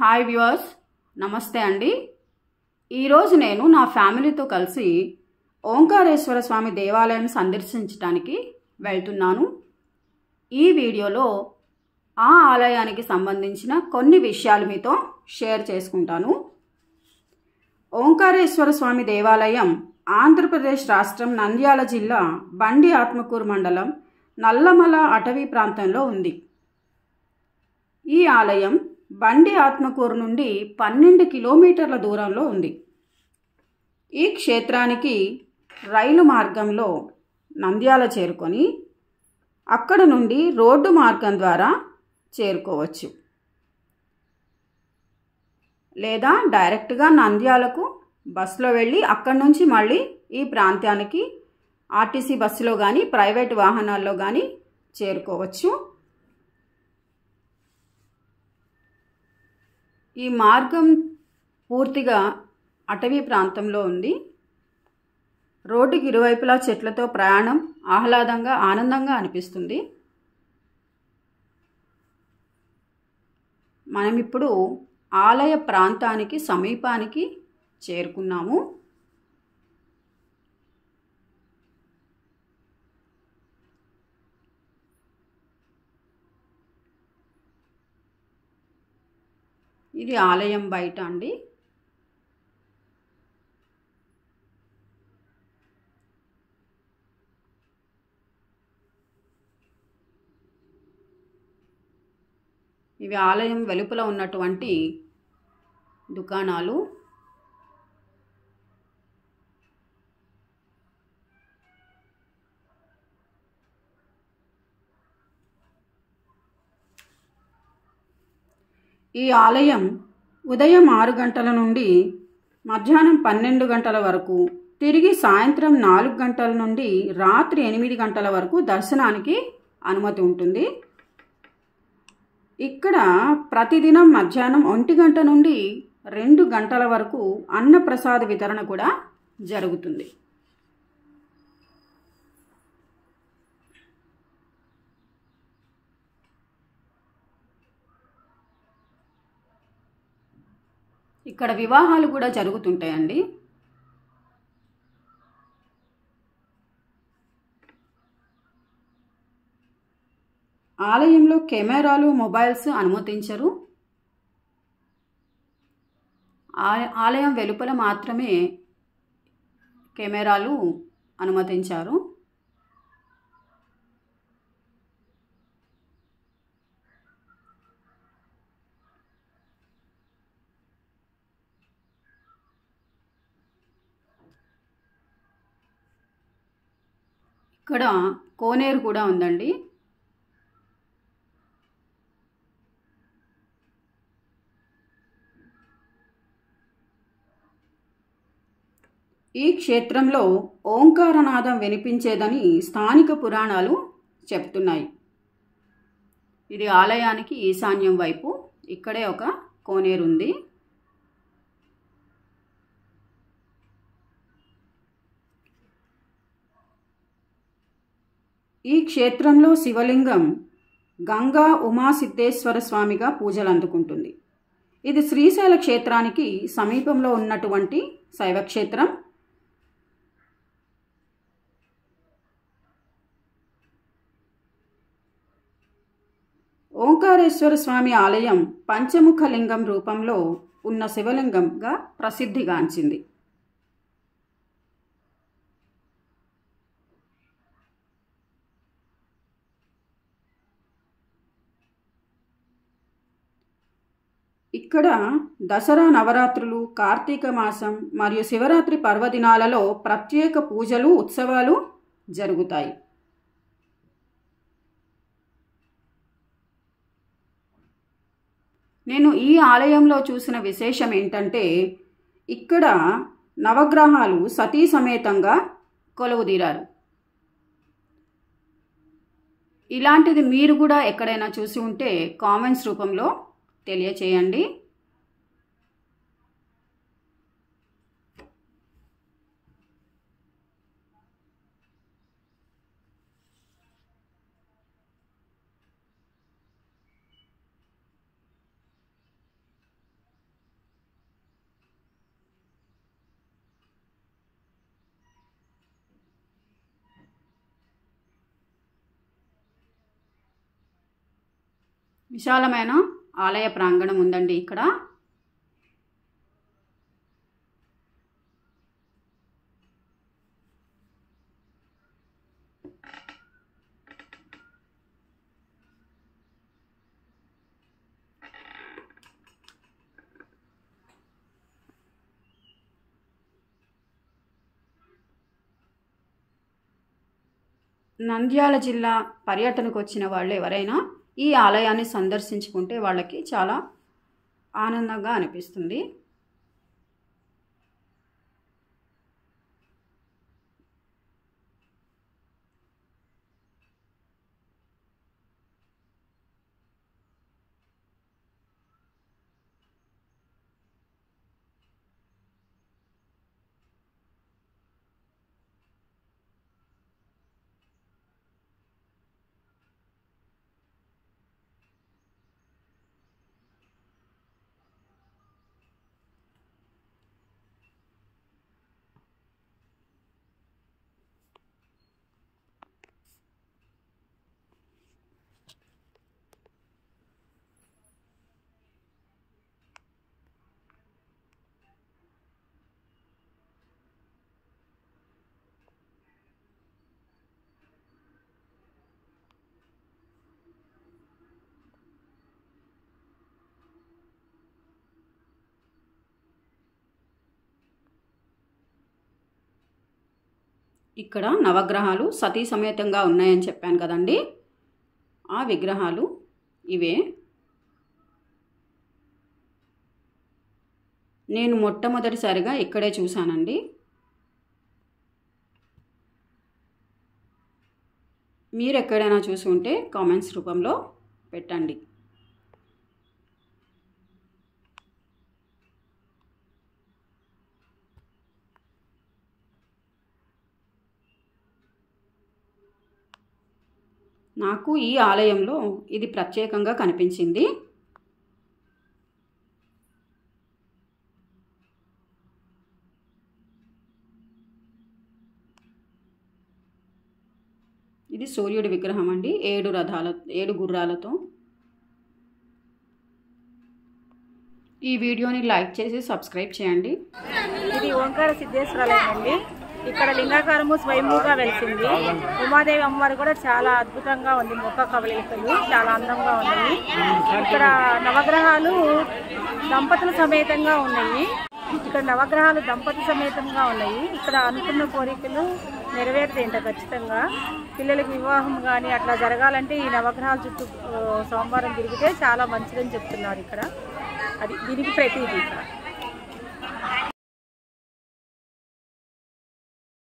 Hi viewers, నమస్తే అండి. ఈరోజు నేను నా ఫ్యామిలీతో కలిసి ఓంకారేశ్వర స్వామి దేవాలయాన్ని సందర్శించడానికి వెళ్తున్నాను. ఈ వీడియోలో ఆ ఆలయానికి సంబంధించిన కొన్ని విషయాలు మీతో షేర్ చేసుకుంటాను. ఓంకారేశ్వర స్వామి దేవాలయం ఆంధ్రప్రదేశ్ రాష్ట్రం నంద్యాల జిల్లా బండి ఆత్మకూరు మండలం నల్లమల అటవీ ప్రాంతంలో ఉంది. ఈ ఆలయం బండి ఆత్మకూరు నుండి 12 కిలోమీటర్ల దూరంలో ఉంది. ఈ క్షేత్రానికి రైలు మార్గంలో నంద్యాల చేరుకొని అక్కడ నుండి రోడ్డు మార్గం ద్వారా చేరుకోవచ్చు, లేదా డైరెక్ట్గా నంద్యాలకు బస్సులో వెళ్ళి అక్కడి నుంచి మళ్ళీ ఈ ప్రాంతానికి ఆర్టీసీ బస్సులో కానీ ప్రైవేట్ వాహనాల్లో కానీ చేరుకోవచ్చు. ఈ మార్గం పూర్తిగా అటవీ ప్రాంతంలో ఉంది. రోడ్డుకి ఇరువైపులా చెట్లతో ప్రయాణం ఆహ్లాదంగా ఆనందంగా అనిపిస్తుంది. మనం ఇప్పుడు ఆలయ ప్రాంతానికి సమీపానికి చేరుకున్నాము. ఇది ఆలయం బయట అండి. ఇవి ఆలయం వెలుపల ఉన్నటువంటి దుకాణాలు. ఈ ఆలయం ఉదయం 6 గంటల నుండి మధ్యాహ్నం 12 గంటల వరకు, తిరిగి సాయంత్రం 4 గంటల నుండి రాత్రి 8 గంటల వరకు దర్శనానికి అనుమతి ఉంటుంది. ఇక్కడ ప్రతిదినం మధ్యాహ్నం 1 గంట నుండి 2 గంటల వరకు అన్నప్రసాద వితరణ కూడా జరుగుతుంది. ఇక్కడ వివాహాలు కూడా జరుగుతుంటాయండి. ఆలయంలో కెమెరాలు, మొబైల్స్ అనుమతించరు. ఆలయం వెలుపల మాత్రమే కెమెరాలు అనుమతించారు. ఇక్కడ కోనేరు కూడా ఉందండి. ఈ క్షేత్రంలో ఓంకారనాదం వినిపించేదని స్థానిక పురాణాలు చెప్తున్నాయి. ఇది ఆలయానికి ఈశాన్యం వైపు ఇక్కడే ఒక కోనేరు ఉంది. ఈ క్షేత్రంలో శివలింగం గంగా ఉమాసిద్ధేశ్వర స్వామిగా పూజలు అందుకుంటుంది. ఇది శ్రీశైల క్షేత్రానికి సమీపంలో ఉన్నటువంటి శైవక్షేత్రం. ఓంకారేశ్వర స్వామి ఆలయం పంచముఖ లింగం రూపంలో ఉన్న శివలింగంగా ప్రసిద్ధిగాంచింది. ఇక్కడ దసరా నవరాత్రులు, కార్తీక మాసం మరియు శివరాత్రి పర్వదినాలలో ప్రత్యేక పూజలు, ఉత్సవాలు జరుగుతాయి. నేను ఈ ఆలయంలో చూసిన విశేషం ఏంటంటే, ఇక్కడ నవగ్రహాలు సతీ సమేతంగా కొలువుదీరారు. ఇలాంటిది మీరు కూడా ఎక్కడైనా చూసి ఉంటే కామెంట్స్ రూపంలో తెలియచేయండి. విశాలమైన ఆలయ ప్రాంగణం ఉందండి ఇక్కడ. నంద్యాల జిల్లా పర్యటనకు వచ్చిన వాళ్ళు ఎవరైనా ఈ ఆలయాన్ని సందర్శించుకుంటే వాళ్ళకి చాలా ఆనందంగా అనిపిస్తుంది. ఇక్కడ నవగ్రహాలు సతీ సమేతంగా ఉన్నాయని చెప్పాను కదండి. ఆ విగ్రహాలు ఇవే. నేను మొట్టమొదటిసారిగా ఇక్కడే చూశానండి. మీరు ఎక్కడైనా చూసి ఉంటే కామెంట్స్ రూపంలో పెట్టండి. నాకు ఈ ఆలయంలో ఇది ప్రత్యేకంగా కనిపించింది. ఇది సూర్యుడి విగ్రహం అండి, 7 గుర్రాలతో. ఈ వీడియోని లైక్ చేసి సబ్స్క్రైబ్ చేయండి. ఇది ఓంకార సిద్ధేశ్వరాలయం అండి. ఇక్కడ లింగాకారము స్వయంభూగా వెలిసింది. ఉమాదేవి అమ్మవారు కూడా చాలా అద్భుతంగా ఉంది. ముఖ కవళికలు చాలా అందంగా ఉన్నాయి. ఇక్కడ నవగ్రహాలు దంపతుల సమేతంగా ఉన్నాయి. ఇక్కడ అనుకున్న కోరికలు నెరవేరుతాయంట ఖచ్చితంగా. పిల్లలకి వివాహం కానీ అట్లా జరగాలంటే ఈ నవగ్రహాల చుట్టూ సోమవారం తిరిగితే చాలా మంచిదని చెప్తున్నారు ఇక్కడ. అది దీనికి ప్రతీది.